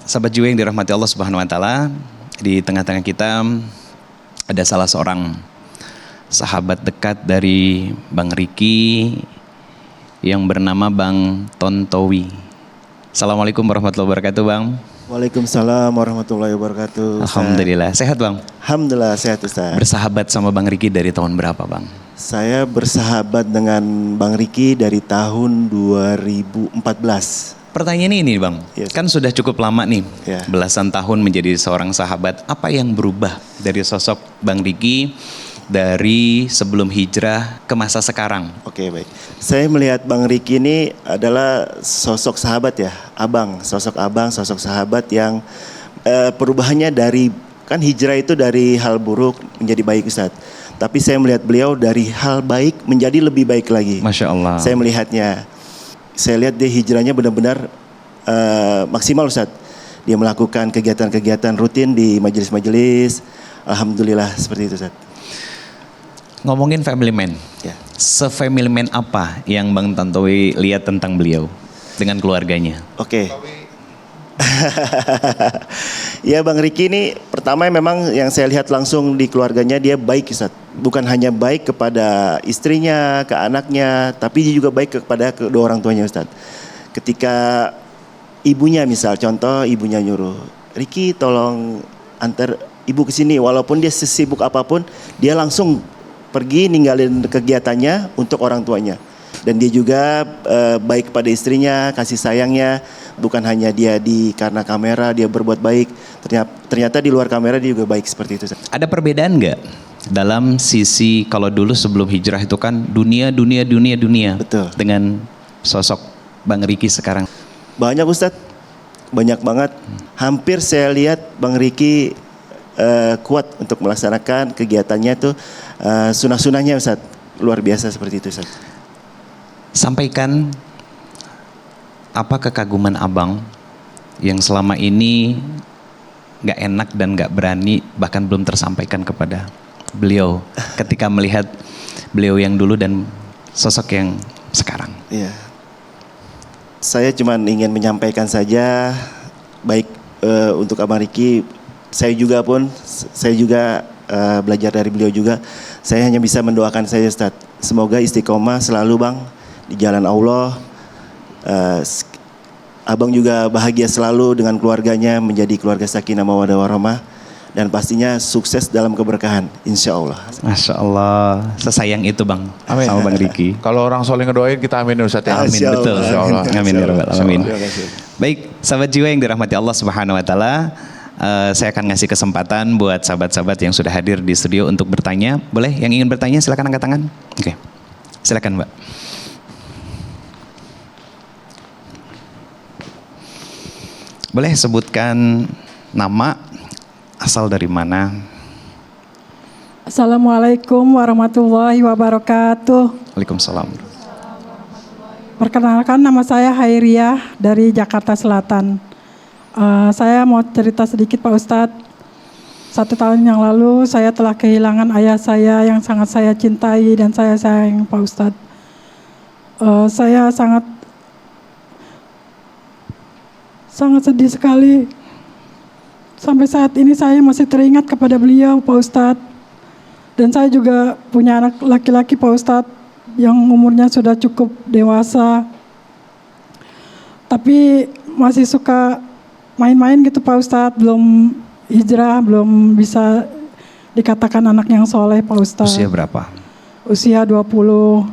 Sahabat jiwa yang dirahmati Allah Subhanahu wa taala, di tengah-tengah kita ada salah seorang sahabat dekat dari Bang Riki yang bernama Bang Tontowi. Assalamualaikum warahmatullahi wabarakatuh, Bang. Waalaikumsalam warahmatullahi wabarakatuh. Ustaz. Alhamdulillah, sehat Bang? Alhamdulillah sehat Ustaz. Bersahabat sama Bang Riki dari tahun berapa, Bang? Saya bersahabat dengan Bang Riki dari tahun 2014. Pertanyaan ini Bang, Yes. kan sudah cukup lama nih, Ya. belasan tahun menjadi seorang sahabat. Apa yang berubah dari sosok Bang Riki dari sebelum hijrah ke masa sekarang? Oke, baik. Saya melihat Bang Riki ini adalah sosok sahabat ya, sosok sahabat yang perubahannya dari, kan hijrah itu dari hal buruk menjadi baik Ustaz. Tapi saya melihat beliau dari hal baik menjadi lebih baik lagi. Masya Allah. Saya melihatnya. Saya lihat dia hijrahnya benar-benar maksimal Ustaz. Dia melakukan kegiatan-kegiatan rutin di majelis-majelis. Alhamdulillah seperti itu Ustaz. Ngomongin family man, Ya. se-family man apa yang Bang Tantowi lihat tentang beliau dengan keluarganya? Oke. Ya Bang Riki ini pertama memang yang saya lihat langsung di keluarganya dia baik Ustaz. Bukan hanya baik kepada istrinya, ke anaknya, tapi dia juga baik kepada kedua orang tuanya Ustaz. Ketika ibunya misal contoh ibunya nyuruh, "Riki tolong antar ibu ke sini," walaupun dia sesibuk apapun, dia langsung pergi ninggalin kegiatannya untuk orang tuanya. Dan dia juga baik kepada istrinya, kasih sayangnya bukan hanya dia karena kamera dia berbuat baik, ternyata di luar kamera dia juga baik seperti itu. Ada perbedaan nggak dalam sisi kalau dulu sebelum hijrah itu kan dunia. Betul. Dengan sosok Bang Riki sekarang? Banyak Ustadz, banyak banget. Hampir saya lihat Bang Riki kuat untuk melaksanakan kegiatannya tuh sunah-sunahnya Ustadz. Luar biasa seperti itu Ustadz. Sampaikan apa kekaguman Abang yang selama ini gak enak dan gak berani bahkan belum tersampaikan kepada beliau ketika melihat beliau yang dulu dan sosok yang sekarang. Iya. Saya cuma ingin menyampaikan saja baik untuk Abang Riki, saya juga belajar dari beliau juga. Saya hanya bisa mendoakan saja Ustaz. Semoga istiqomah selalu Bang di jalan Allah. Abang juga bahagia selalu dengan keluarganya, menjadi keluarga sakinah mawaddah warahmah, dan pastinya sukses dalam keberkahan, insya Allah. Masya Allah, sesayang itu Bang sama Bang Riki. Kalau orang soleh ngedoain kita amin Ustaz ya. Amin, Insya Allah. betul. Insya Allah. Amin ya Rabbal Alamin. Terima kasih. Baik, sahabat jiwa yang dirahmati Allah Subhanahu wa taala, saya akan ngasih kesempatan buat sahabat-sahabat yang sudah hadir di studio untuk bertanya. Boleh yang ingin bertanya silakan angkat tangan. Oke. Silakan, Mbak. Boleh sebutkan nama, asal dari mana? Assalamualaikum warahmatullahi wabarakatuh. Waalaikumsalam. Perkenalkan, nama saya Hairiah dari Jakarta Selatan. Saya mau cerita sedikit Pak Ustadz. 1 tahun yang lalu saya telah kehilangan ayah saya yang sangat saya cintai dan saya sayang Pak Ustadz. Saya sangat sedih sekali. Sampai saat ini saya masih teringat kepada beliau Pak Ustadz. Dan saya juga punya anak laki-laki Pak Ustadz yang umurnya sudah cukup dewasa. Tapi masih suka main-main gitu Pak Ustadz, belum hijrah, belum bisa dikatakan anak yang soleh Pak Ustadz. Usia berapa? Usia 20,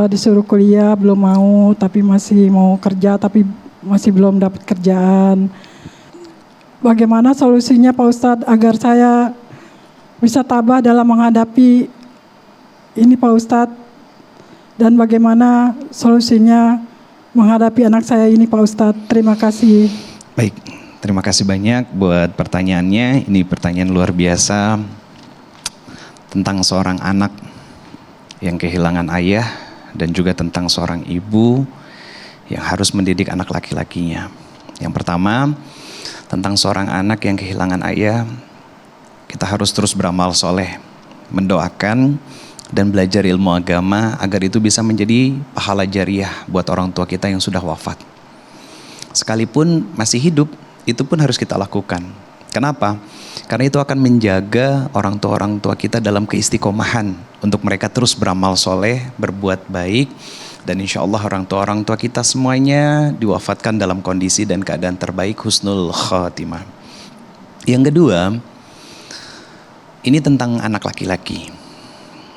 disuruh kuliah belum mau, tapi masih mau kerja, tapi masih belum dapat kerjaan. Bagaimana solusinya Pak Ustadz agar saya bisa tabah dalam menghadapi ini Pak Ustadz, dan bagaimana solusinya menghadapi anak saya ini Pak Ustadz. Terima kasih. Baik, terima kasih banyak buat pertanyaannya. Ini pertanyaan luar biasa tentang seorang anak yang kehilangan ayah dan juga tentang seorang ibu yang harus mendidik anak laki-lakinya. Yang pertama, tentang seorang anak yang kehilangan ayah, kita harus terus beramal soleh, mendoakan dan belajar ilmu agama agar itu bisa menjadi pahala jariah buat orang tua kita yang sudah wafat. Sekalipun masih hidup, itu pun harus kita lakukan. Kenapa? Karena itu akan menjaga orang tua kita dalam keistiqomahan untuk mereka terus beramal soleh, berbuat baik, dan insya Allah orang tua kita semuanya diwafatkan dalam kondisi dan keadaan terbaik, husnul khatimah. Yang kedua, ini tentang anak laki-laki.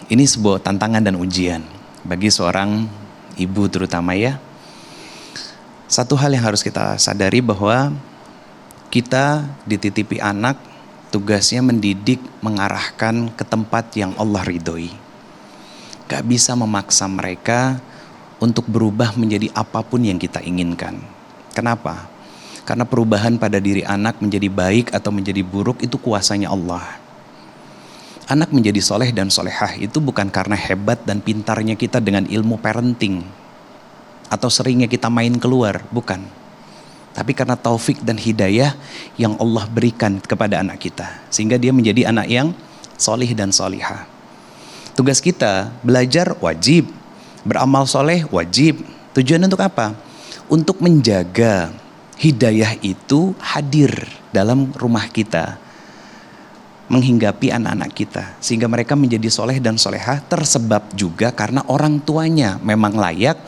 Ini sebuah tantangan dan ujian bagi seorang ibu terutama ya. Satu hal yang harus kita sadari bahwa kita dititipi anak, tugasnya mendidik, mengarahkan ke tempat yang Allah ridhoi. Gak bisa memaksa mereka untuk berubah menjadi apapun yang kita inginkan. Kenapa? Karena perubahan pada diri anak menjadi baik atau menjadi buruk itu kuasanya Allah. Anak menjadi soleh dan solehah itu bukan karena hebat dan pintarnya kita dengan ilmu parenting atau seringnya kita main keluar, bukan. Tapi karena taufik dan hidayah yang Allah berikan kepada anak kita. Sehingga dia menjadi anak yang solih dan solihah. Tugas kita belajar wajib. Beramal soleh wajib. Tujuan untuk apa? Untuk menjaga hidayah itu hadir dalam rumah kita. Menghinggapi anak-anak kita. Sehingga mereka menjadi soleh dan solehah tersebab juga karena orang tuanya memang layak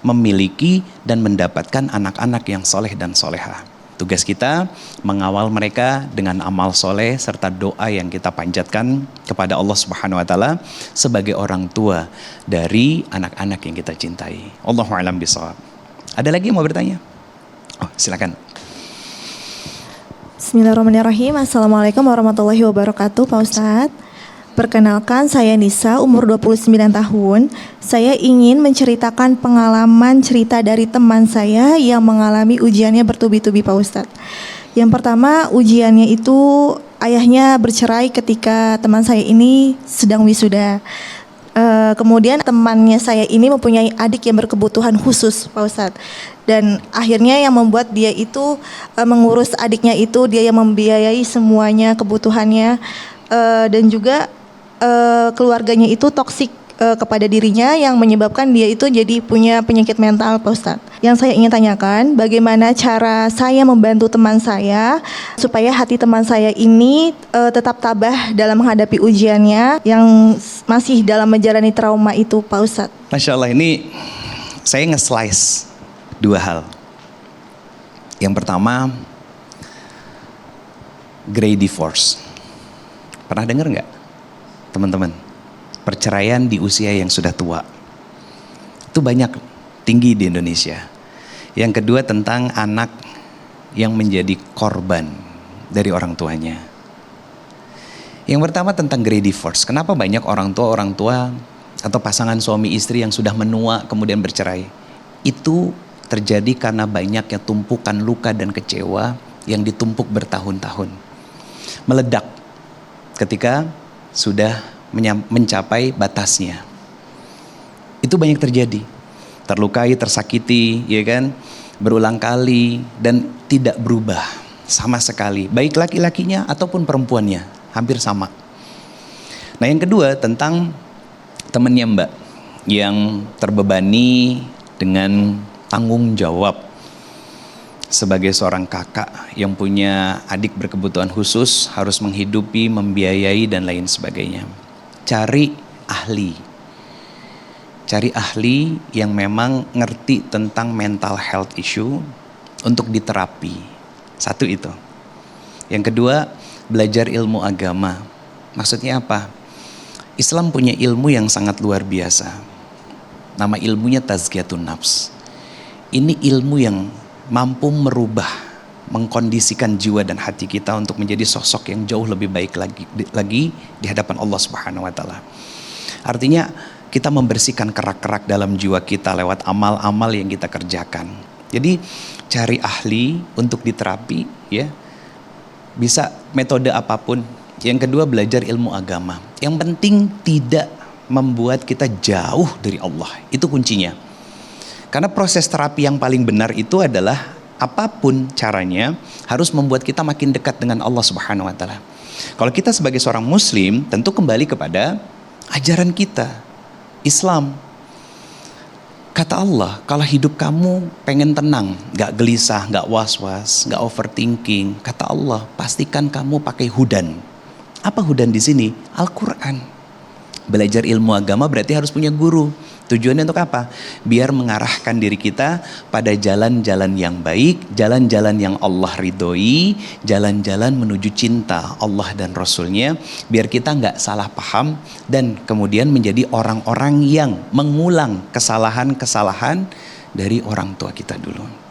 memiliki dan mendapatkan anak-anak yang soleh dan solehah. Tugas kita mengawal mereka dengan amal soleh serta doa yang kita panjatkan kepada Allah Subhanahu Wa Taala sebagai orang tua dari anak-anak yang kita cintai. Allahu a'lam bishawab. Ada lagi yang mau bertanya? Oh, silakan. Bismillahirrahmanirrahim. Assalamualaikum warahmatullahi wabarakatuh, Pak Ustadz. Perkenalkan, saya Nisa, umur 29 tahun. Saya ingin menceritakan pengalaman cerita dari teman saya yang mengalami ujiannya bertubi-tubi, Pak Ustadz. Yang pertama, ujiannya itu ayahnya bercerai ketika teman saya ini sedang wisuda. Kemudian temannya saya ini mempunyai adik yang berkebutuhan khusus, Pak Ustadz. Dan akhirnya yang membuat dia itu mengurus adiknya itu, dia yang membiayai semuanya kebutuhannya. Dan juga keluarganya itu toksik kepada dirinya yang menyebabkan dia itu jadi punya penyakit mental, Pak Ustadz. Yang saya ingin tanyakan, bagaimana cara saya membantu teman saya supaya hati teman saya ini tetap tabah dalam menghadapi ujiannya yang masih dalam menjalani trauma itu, Pak Ustadz. Masya Allah, ini saya nge-slice dua hal. Yang pertama, grey divorce. Pernah dengar nggak, teman-teman? Perceraian di usia yang sudah tua. Itu banyak, tinggi di Indonesia. Yang kedua tentang anak yang menjadi korban dari orang tuanya. Yang pertama tentang grey divorce. Kenapa banyak orang tua atau pasangan suami istri yang sudah menua kemudian bercerai? Itu terjadi karena banyaknya tumpukan luka dan kecewa yang ditumpuk bertahun-tahun. Meledak ketika sudah mencapai batasnya. Itu banyak terjadi. Terlukai, tersakiti, ya kan? Berulang kali dan tidak berubah sama sekali. Baik laki-lakinya ataupun perempuannya, hampir sama. Nah, yang kedua tentang temannya Mbak yang terbebani dengan tanggung jawab sebagai seorang kakak yang punya adik berkebutuhan khusus, harus menghidupi, membiayai dan lain sebagainya. Cari ahli yang memang ngerti tentang mental health issue untuk diterapi. Satu itu. Yang kedua, belajar ilmu agama. Maksudnya apa? Islam punya ilmu yang sangat luar biasa. Nama ilmunya tazkiyatun nafs. Ini ilmu yang mampu merubah, mengkondisikan jiwa dan hati kita untuk menjadi sosok yang jauh lebih baik lagi di hadapan Allah Subhanahu wa taala. Artinya kita membersihkan kerak-kerak dalam jiwa kita lewat amal-amal yang kita kerjakan. Jadi cari ahli untuk diterapi, ya. Bisa metode apapun. Yang kedua, belajar ilmu agama. Yang penting tidak membuat kita jauh dari Allah. Itu kuncinya. Karena proses terapi yang paling benar itu adalah apapun caranya harus membuat kita makin dekat dengan Allah Subhanahu wa taala. Kalau kita sebagai seorang muslim tentu kembali kepada ajaran kita, Islam. Kata Allah, kalau hidup kamu pengen tenang, gak gelisah, gak was-was, gak overthinking, kata Allah, pastikan kamu pakai hudan. Apa hudan di sini? Al-Quran. Belajar ilmu agama berarti harus punya guru. Tujuannya untuk apa? Biar mengarahkan diri kita pada jalan-jalan yang baik, jalan-jalan yang Allah ridhoi, jalan-jalan menuju cinta Allah dan Rasulnya. Biar kita nggak salah paham dan kemudian menjadi orang-orang yang mengulang kesalahan-kesalahan dari orang tua kita dulu.